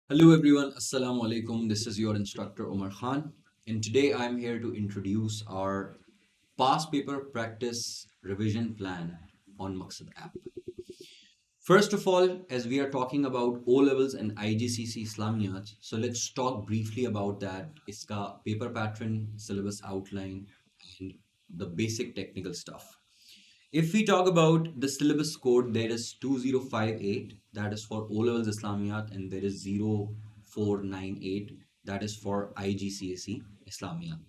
Hello everyone, Assalamu alaikum. This is your instructor Omar Khan, and today I'm here to introduce our past paper practice revision plan on Maqsad app. First of all, as we are talking about O levels and IGCC Islamiyat, so let's talk briefly about that. Iska paper pattern, syllabus outline, and the basic technical stuff. If we talk about the syllabus code, there is 2058, that is for O levels Islamiyat, and there is 0498, that is for IGCSE Islamiyat.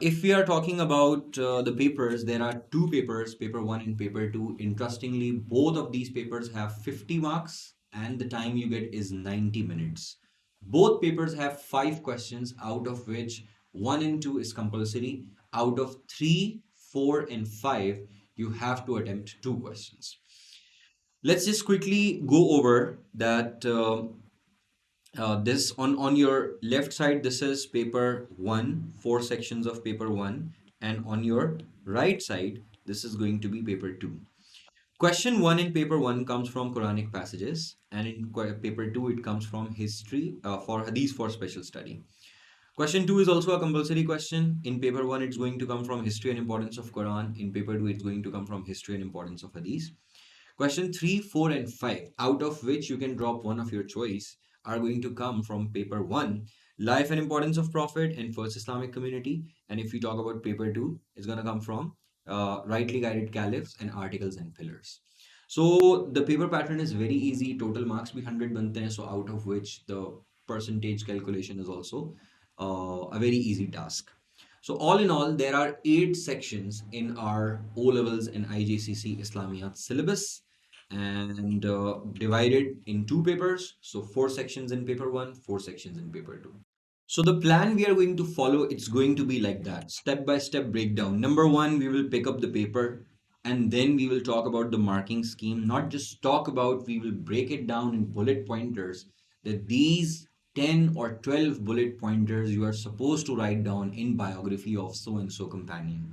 If we are talking about the papers, there are two papers, paper 1 and paper 2. Interestingly, both of these papers have 50 marks and the time you get is 90 minutes. Both papers have 5 questions, out of which 1 and 2 is compulsory. Out of 3, 4 and 5, you have to attempt 2 questions. Let's just quickly go over that. This on your left side, this is paper 1, 4 sections of paper 1, and on your right side, this is going to be paper 2. Question 1 in paper 1 comes from Quranic passages, and in paper 2 it comes from history for hadith for special study. Question 2 is also a compulsory question. In paper 1 it's going to come from history and importance of Quran. In paper 2 it's going to come from history and importance of hadith. Question 3, 4 and 5, out of which you can drop one of your choice, are going to come from paper 1, life and importance of Prophet and first Islamic community. And if we talk about paper 2, it's going to come from rightly guided caliphs and articles and pillars. So the paper pattern is very easy. Total marks be 100 bante hain, so out of which the percentage calculation is also a very easy task. So all in all, there are 8 sections in our O levels and IGCC Islamiyat syllabus, and divided in 2 papers. So 4 sections in paper 1, 4 sections in paper 2. So the plan we are going to follow, it's going to be like that, step by step breakdown. Number 1, we will pick up the paper and then we will talk about the marking scheme. Not just talk about, we will break it down in bullet pointers, that these 10 or 12 bullet pointers you are supposed to write down in biography of so and so companion.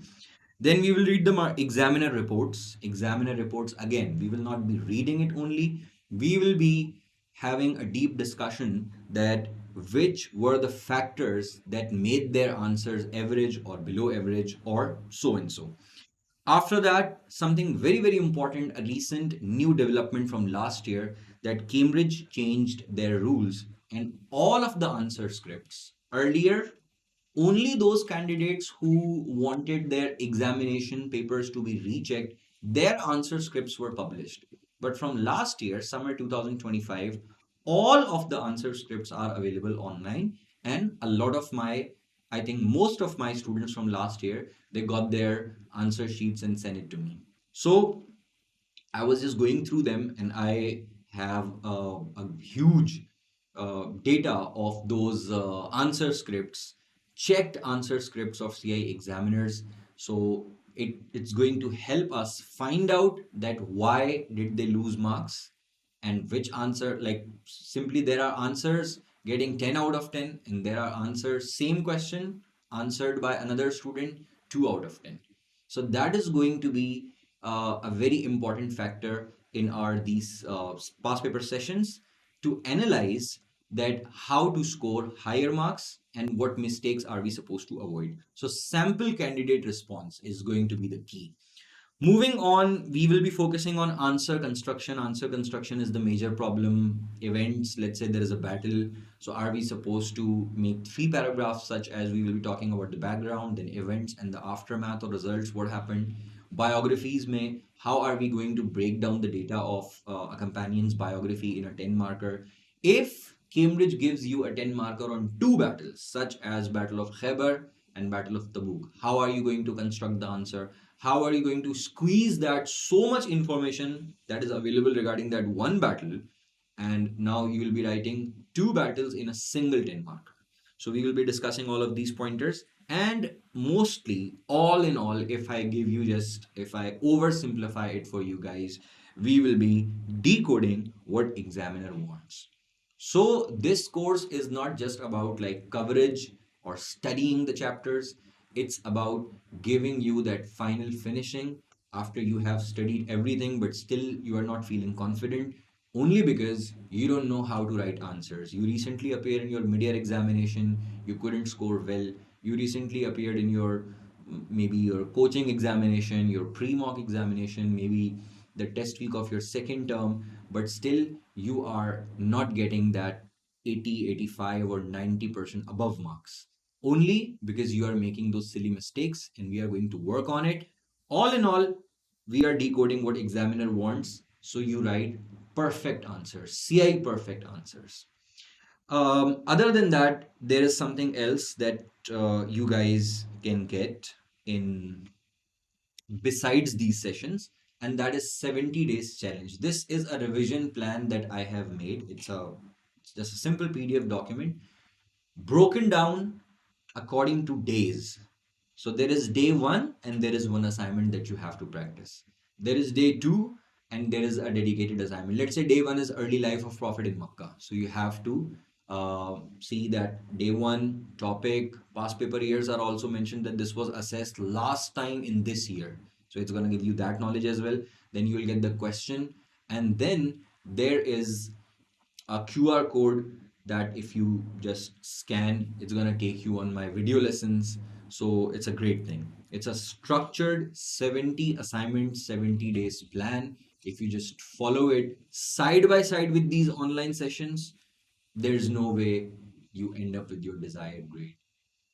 Then we will read the examiner reports. Examiner reports, again, we will not be reading it only. We will be having a deep discussion that which were the factors that made their answers average or below average or so and so. After that, something very, very important, a recent new development from last year, that Cambridge changed their rules and all of the answer scripts. Earlier, only those candidates who wanted their examination papers to be rechecked, their answer scripts were published. But from last year, summer 2025, all of the answer scripts are available online, and a lot of my, I think most of my students from last year, they got their answer sheets and sent it to me. So I was just going through them, and I have a huge data of those answer scripts, checked answer scripts of CI examiners. So it's going to help us find out that why did they lose marks, and which answer, like simply there are answers getting 10 out of 10, and there are answers, same question answered by another student, 2 out of 10. So that is going to be a very important factor in our these past paper sessions, to analyze that how to score higher marks and what mistakes are we supposed to avoid. So sample candidate response is going to be the key. Moving on, we will be focusing on answer construction. Answer construction is the major problem. Events, let's say there is a battle. So are we supposed to make 3 paragraphs, such as we will be talking about the background, then events and the aftermath or results, what happened. Biographies may, how are we going to break down the data of a companion's biography in a 10 marker? If Cambridge gives you a 10 marker on 2 battles, such as Battle of Khyber and Battle of Tabuk, how are you going to construct the answer? How are you going to squeeze that so much information that is available regarding that one battle, and now you will be writing 2 battles in a single 10 marker? So we will be discussing all of these pointers, and mostly, all in all, if I give you just, if I oversimplify it for you guys, we will be decoding what examiner wants. So this course is not just about like coverage or studying the chapters. It's about giving you that final finishing after you have studied everything, but still you are not feeling confident. only because you don't know how to write answers. You recently appeared in your mid-year examination, you couldn't score well. You recently appeared in your maybe your coaching examination, your pre-mock examination, maybe the test week of your second term, but still you are not getting that 80, 85, or 90% above marks. Only because you are making those silly mistakes, and we are going to work on it. All in all, we are decoding what examiner wants, so you write perfect answers, CI perfect answers. Other than that, there is something else that you guys can get in besides these sessions, and that is 70 days challenge. This is a revision plan that I have made. It's just a simple PDF document broken down according to days. So there is day one, and there is one assignment that you have to practice. There is day two, and there is a dedicated assignment. Let's say day one is early life of Prophet in Makkah. So you have to see that day one topic, past paper years are also mentioned, that this was assessed last time in this year. So it's going to give you that knowledge as well. Then you will get the question, and then there is a QR code that if you just scan, it's going to take you on my video lessons. So it's a great thing. It's a structured 70 assignments, 70 days plan. If you just follow it side by side with these online sessions, there's no way you end up with your desired grade.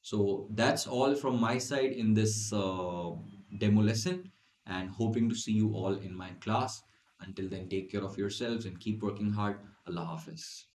So that's all from my side in this demo lesson, and hoping to see you all in my class. Until then, take care of yourselves and keep working hard. Allah Hafiz.